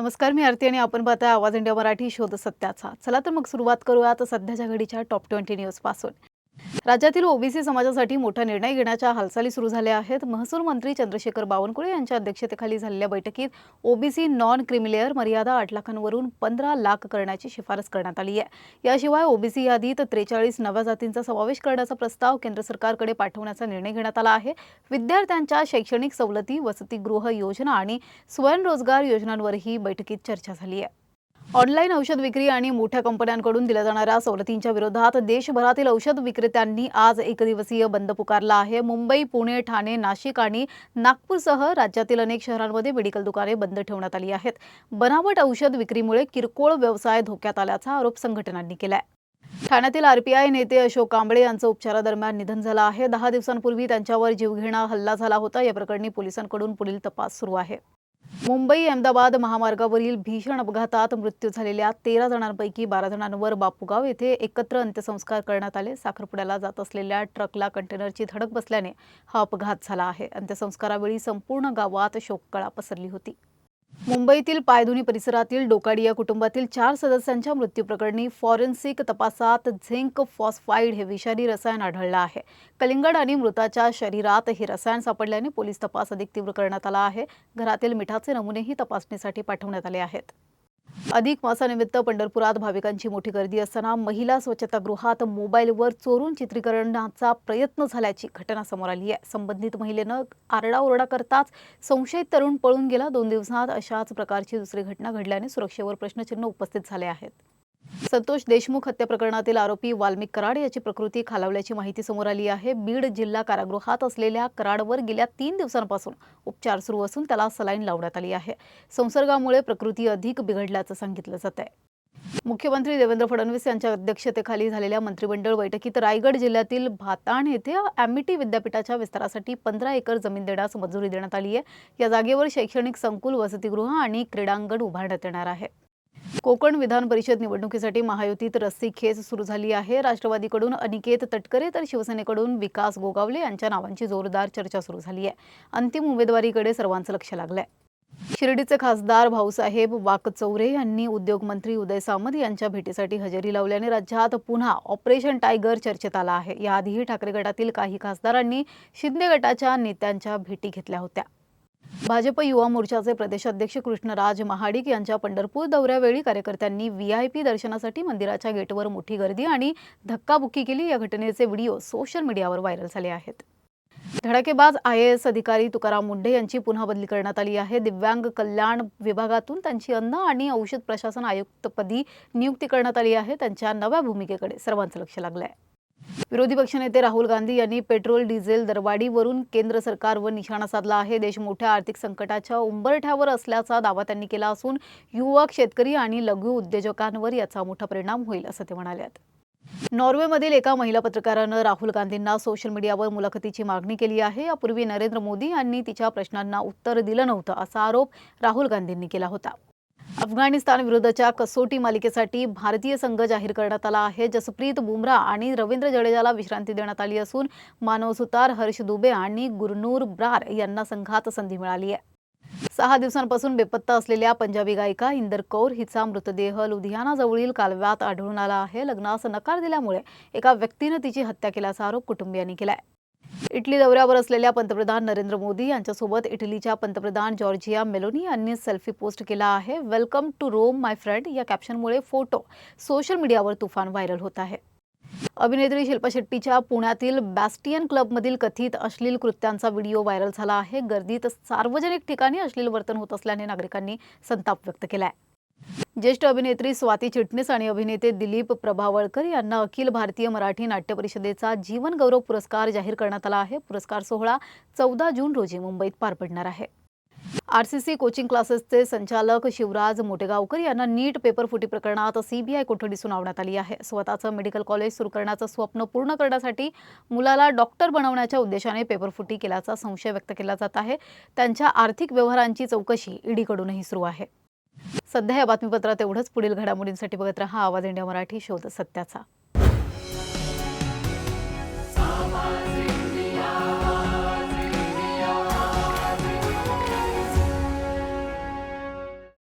नमस्कार, मी आरती आणि आपण पाहताय आवाज इंडिया मराठी शोध सत्याचा. चला तर मग सुरुवात करूयात सध्याच्या घडीच्या टॉप 20 न्यूज पासून. राज्यातील ओबीसी समाजासाठी मोठा निर्णय घेण्याच्या हालचाली सुरू झाल्या आहेत. महसूल मंत्री चंद्रशेखर बावनकुळे यांच्या अध्यक्षतेखाली झालेल्या बैठकीत ओबीसी नॉन क्रिमिलेअर मर्यादा 8 लाखांवरून 15 लाख करण्याची शिफारस करण्यात आली आहे. याशिवाय ओबीसी यादीत 43 नव्या जातींचा समावेश करण्याचा प्रस्ताव केंद्र सरकारकडे पाठवण्याचा निर्णय घेण्यात आला आहे. विद्यार्थ्यांच्या शैक्षणिक सवलती, वसतिगृह योजना आणि स्वयंरोजगार योजनांवरही बैठकीत चर्चा झाली आहे. ऑनलाईन औषध विक्री आणि मोठ्या कंपन्यांकडून दिल्या जाणाऱ्या सवलतींच्या विरोधात देशभरातील औषध विक्रेत्यांनी आज एकदिवसीय बंद पुकारला आहे. मुंबई, पुणे, ठाणे, नाशिक आणि नागपूरसह राज्यातील अनेक शहरांमध्ये मेडिकल दुकाने बंद ठेवण्यात आली आहेत. बनावट औषध विक्रीमुळे किरकोळ व्यवसाय धोक्यात आल्याचा आरोप संघटनांनी केलाय. ठाण्यातील आरपीआय नेते अशोक कांबळे यांचं उपचारादरम्यान निधन झालं आहे. 10 दिवसांपूर्वी त्यांच्यावर जीवघेणा हल्ला झाला होता. या प्रकरणी पोलिसांकडून पुढील तपास सुरू आहे. मुंबई अहमदाबाद महामार्गावरील भीषण अपघातात मृत्यू झालेल्या 13 जणांपैकी 12 जणांवर बापूगाव येथे एकत्र अंत्यसंस्कार करण्यात आले. साखरपुड्याला जात असलेल्या ट्रकला कंटेनरची धडक बसल्याने हा अपघात झाला आहे. अंत्यसंस्कारावेळी संपूर्ण गावात शोककळा पसरली होती. मुंबईतील पायधुनी परिसरातील डोकाडी या कुटुंबातील 4 सदस्यांच्या मृत्यूप्रकरणी फॉरेन्सिक तपासात झिंक फॉस्फाईड हे विषारी रसायन आढळलं आहे. कलिंगड आणि मृताच्या शरीरात हे रसायन सापडल्याने पोलीस तपास अधिक तीव्र करण्यात आला आहे. घरातील मिठाचे नमुनेही तपासणीसाठी पाठवण्यात आले आहेत. अधिक मासानिमित्त पंढरपुरात भाविकांची मोठी गर्दी असताना महिला स्वच्छतागृहात मोबाईलवर चोरून चित्रीकरणाचा प्रयत्न झाल्याची घटना समोर आली आहे. संबंधित महिलेनं आरडाओरडा करताच संशयित तरुण पळून गेला. 2 दिवसांत अशाच प्रकारची दुसरी घटना घडल्याने सुरक्षेवर प्रश्नचिन्ह उपस्थित झाले आहेत. संतोष देशमुख हत्या प्रकरणातील आरोपी वाल्मिक कराड याची प्रकृती खालावल्याची माहिती समोर आली आहे. बीड जिल्हा कारागृहात असलेल्या कराडवर गेल्या 3 दिवसांपासून उपचार सुरू असून त्याला सलाईन लावण्यात आली आहे. संसर्गामुळे प्रकृती अधिक बिघडल्याचं सांगितलं जात आहे. मुख्यमंत्री देवेंद्र फडणवीस यांच्या अध्यक्षतेखाली झालेल्या मंत्रिमंडळ बैठकीत रायगड जिल्ह्यातील भाताण येथे ॲमिटी विद्यापीठाच्या विस्तारासाठी 15 एकर जमीन देण्यास मंजुरी देण्यात आली आहे. या जागेवर शैक्षणिक संकुल, वसतिगृह आणि क्रीडांगण उभारण्यात येणार आहे. कोकण विधान परिषद निवडणुकीसाठी महायुतीत रस्सीखेच सुरू झाली आहे. राष्ट्रवादीकडून अनिकेत तटकरे तर शिवसेनेकडून विकास गोगावले यांच्या नावांची जोरदार चर्चा सुरू झाली आहे. अंतिम उमेदवारीकडे सर्वांचं लक्ष लागलंय. शिर्डीचे खासदार भाऊसाहेब वाकचौरे यांनी उद्योगमंत्री उदय सामंत यांच्या भेटीसाठी हजेरी लावल्याने राज्यात पुन्हा ऑपरेशन टायगर चर्चेत आला आहे. याआधीही ठाकरे गटातील काही खासदारांनी शिंदे गटाच्या नेत्यांच्या भेटी घेतल्या होत्या. भाजप युवा मोर्चाचे प्रदेशाध्यक्ष कृष्णराज महाडिक यांच्या पंढरपूर दौऱ्यावेळी कार्यकर्त्यांनी व्हीआयपी दर्शनासाठी मंदिराच्या गेटवर मोठी गर्दी आणि धक्काबुक्की केली. या घटनेचे व्हिडिओ सोशल मीडियावर व्हायरल झाले आहेत. धडाकेबाज IAS अधिकारी तुकाराम मुंढे यांची पुन्हा बदली करण्यात आली आहे. दिव्यांग कल्याण विभागातून त्यांची अन्न आणि औषध प्रशासन आयुक्तपदी नियुक्ती करण्यात आली आहे. त्यांच्या नव्या भूमिकेकडे सर्वांचं लक्ष लागलंय. विरोधी पक्षनेते राहुल गांधी यांनी पेट्रोल डिझेल दरवाढीवरून केंद्र सरकारवर निशाणा साधला आहे. देश मोठ्या आर्थिक संकटाच्या उंबरठ्यावर असल्याचा दावा त्यांनी केला असून युवक, शेतकरी आणि लघु उद्योजकांवर याचा मोठा परिणाम होईल असं ते म्हणाले. नॉर्वेमधील एका महिला पत्रकारानं राहुल गांधींना सोशल मीडियावर मुलाखतीची मागणी केली आहे. यापूर्वी नरेंद्र मोदी यांनी तिच्या प्रश्नांना उत्तर दिलं नव्हतं असा आरोप राहुल गांधींनी केला होता. अफगाणिस्तान विरुद्धच्या कसोटी मालिकेसाठी भारतीय संघ जाहीर करण्यात आला आहे. जसप्रीत बुमराह आणि रवींद्र जडेजाला विश्रांती देण्यात आली असून मानव सुतार, हर्ष दुबे आणि गुरनूर ब्रार यांना संघात संधी मिळाली आहे. 6 दिवसांपासून बेपत्ता असलेल्या पंजाबी गायिका इंदर कौर हिचा मृतदेह लुधियानाजवळील कालव्यात आढळून आला आहे. लग्नास नकार दिल्यामुळे एका व्यक्तीने तिची हत्या केल्याचा आरोप कुटुंबियांनी केलाय. इटली दौऱ्यावर असलेल्या पंतप्रधान नरेंद्र मोदी यांच्यासोबत इटलीच्या पंतप्रधान जॉर्जिया मेलोनी यांनी सेल्फी पोस्ट केला आहे. Welcome to Rome my friend या कॅप्शनमुळे फोटो सोशल मीडियावर तुफान व्हायरल होत आहे. अभिनेत्री शिल्पा शेट्टीच्या पुण्यातील बॅस्टियन क्लबमधील कथित अश्लील कृत्यांचा व्हिडिओ व्हायरल झाला आहे. गर्दीत सार्वजनिक ठिकाणी अश्लील वर्तन होत असल्याने नागरिकांनी संताप व्यक्त केलाय. ज्येष्ठ अभिनेत्री स्वाती चिटणीस आणि अभिनेते दिलीप प्रभावळकर यांना अखिल भारतीय मराठी नाट्य परिषदेचा जीवन गौरव पुरस्कार जाहीर करण्यात आला आहे. पुरस्कार सोहळा 14 जून रोजी मुंबईत पार पडणार आहे. RCC कोचिंग क्लासेसचे संचालक शिवराज मोटेगावकर यांना नीट पेपर फुटी प्रकरणात CBI कोठडी सुनावण्यात आली आहे. स्वतःचं मेडिकल कॉलेज सुरू करण्याचं स्वप्न पूर्ण करण्यासाठी मुलाला डॉक्टर बनवण्याच्या उद्देशाने पेपरफुटी केल्याचा संशय व्यक्त केला जात आहे. त्यांच्या आर्थिक व्यवहारांची चौकशी ईडीकडूनही सुरू आहे. सध्या या बातमीपत्रात एवढंच. पुढील घडामोडींसाठी बघत रहा आवाज इंडिया मराठी शोध सत्याचा.